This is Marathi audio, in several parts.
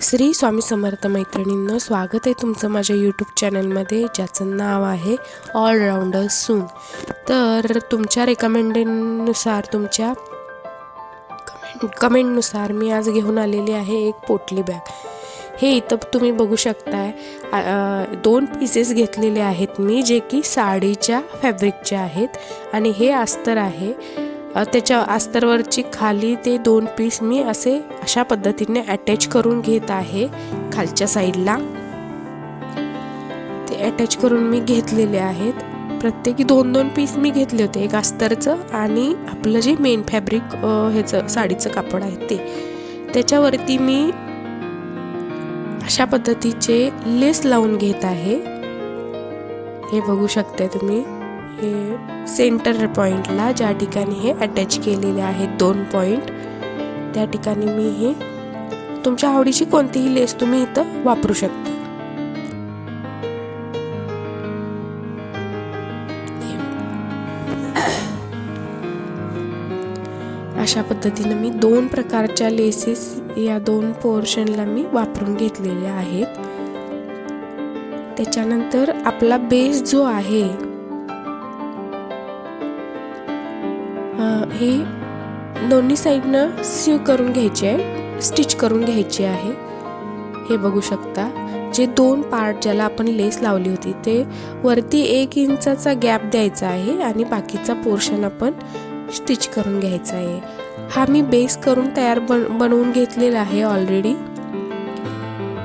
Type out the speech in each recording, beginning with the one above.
श्री स्वामी समर्थ मैत्रिणींनो, स्वागत आहे तुमचं माझ्या यूट्यूब चॅनलमध्ये, ज्याचं नाव आहे ऑलराऊंडर सून. तर तुमच्या रेकमेंडेनुसार, तुमच्या कमेंटनुसार मी आज घेऊन आलेली आहे एक पोटली बॅग. हे इथं तुम्ही बघू शकताय, 2 पीसेस घेतलेले आहेत मी, जे की साडीच्या फॅब्रिकचे आहेत. आणि हे अस्तर आहे. त्याच्या अस्तरवरची खाली ते 2 पीस मी अशा पद्धतीने अटॅच करून घेत आहे. खालच्या साईडला ते अटॅच करून मी घेतलेले आहेत. प्रत्येकी 2-2 पीस मी घेतले होते, एक अस्तरचं आणि आपलं जे मेन फॅब्रिक ह्याचं साडीचं कापड आहे ते. त्याच्यावरती मी अशा पद्धतीचे लेस लावून घेत आहे. हे बघू शकता तुम्ही, हे सेंटर पॉइंटला ज्या ठिकाणी हे अटॅच केलेले आहेत 2 पॉइंट, त्या ठिकाणी मी हे तुमच्या आवडीची कोणतीही लेस तुम्ही इथं वापरू शकता. अशा पद्धतीने मी 2 प्रकारच्या लेसेस या 2 पोर्शनला मी वापरून घेतलेल्या आहेत. त्याच्यानंतर आपला बेस जो आहे, हे दोन्ही साईडनं सीव करून घ्यायचे आहे, स्टिच करून घ्यायचे आहे. हे बघू शकता, जे 2 पार्ट ज्याला आपण लेस लावली होती ते वरती 1 इंचाचा गॅप द्यायचा आहे आणि बाकीचा पोर्शन आपण स्टिच करून घ्यायचा आहे. हा मी बेस करून तयार बनवून घेतलेला आहे ऑलरेडी.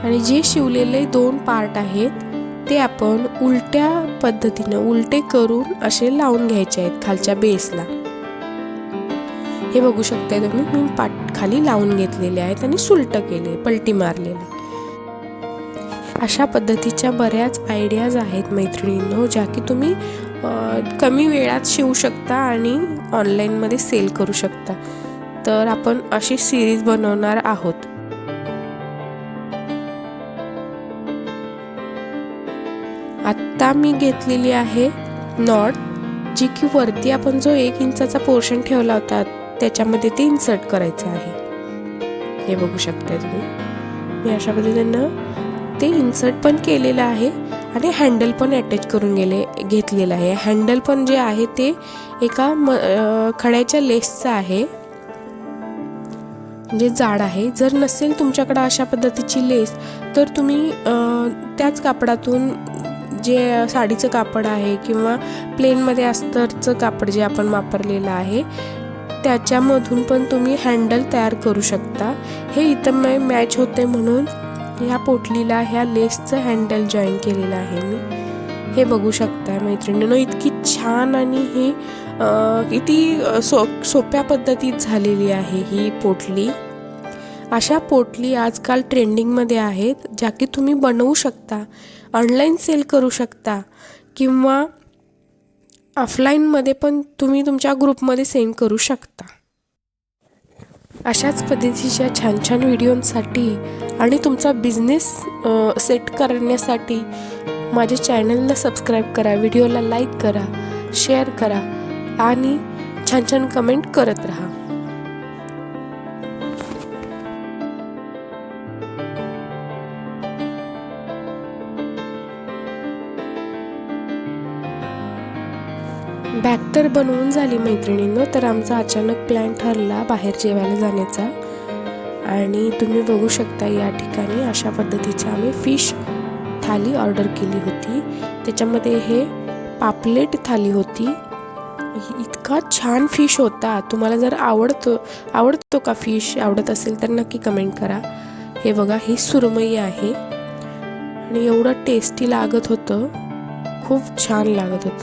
आणि जे शिवलेले 2 पार्ट आहेत ते आपण उलट्या पद्धतीने उलटे करून असे लावून घ्यायचे आहेत खालच्या बेसला. हे बघू शकता तुम्ही, मी पाट खाली लावून घेतलेले आहेत आणि सुलट केले, पलटी मारलेले. अशा पद्धतीच्या बऱ्याच आयडियाज आहेत मैत्रिणींनो, ज्या की तुम्ही कमी वेळात शिवू शकता आणि ऑनलाईनमध्ये सेल करू शकता. तर आपण अशी सिरीज बनवणार आहोत. आत्ता मी घेतलेली आहे नॉट, जी की वरती आपण जो 1 इंचाचा पोर्शन ठेवला होता त्याच्यामध्ये ते इन्सर्ट करायचं आहे. हे बघू शकता तुम्ही, मी अशा पद्धतीनं ते इन्सर्ट पण केलेलं आहे आणि हँडल पण अटॅच करून घेतलेलं आहे. हँडल पण जे आहे ते एका खड्याच्या लेसचं आहे, म्हणजे जाड आहे. जर नसेल तुमच्याकडे अशा पद्धतीची लेस तर तुम्ही त्याच कापडातून, जे साडीचं कापड आहे किंवा प्लेनमध्ये अस्तरचं कापड जे आपण वापरलेलं आहे त्याच्यामधून पण तुम्ही हँडल तयार करू शकता. हे इथं मॅच होते म्हणून ह्या पोटलीला ह्या लेसचं हँडल जॉईन केलेलं आहे मी. हे बघू शकता मैत्रिणींनो, इतकी छान आणि ही किती सोप्या पद्धतीत झालेली आहे ही पोटली. अशा पोटली आजकाल ट्रेंडिंगमध्ये आहेत, ज्या की तुम्ही बनवू शकता, ऑनलाईन सेल करू शकता किंवा ऑफलाईनमध्ये पण तुम्ही तुमच्या ग्रुपमध्ये सेंड करू शकता. अशाच पद्धतीच्या छान छान व्हिडिओंसाठी आणि तुमचा बिझनेस सेट करण्यासाठी माझ्या चॅनलला सबस्क्राईब करा, व्हिडिओला लाईक करा, शेअर करा आणि छान छान कमेंट करत राहा. बॅग तर बनवून झाली मैत्रिणींनो. तर आमचा अचानक प्लॅन ठरला बाहेर जेवायला जाण्याचा. आणि तुम्ही बघू शकता, या ठिकाणी अशा पद्धतीची आम्ही फिश थाली ऑर्डर केली होती. त्याच्यामध्ये हे पापलेट थाली होती. इतका छान फिश होता. तुम्हाला जर आवडतो का फिश, आवडत असेल तर नक्की कमेंट करा. हे बघा, ही सुरमई आहे आणि एवढं टेस्टी लागत होतं, खूप छान लागत होतं.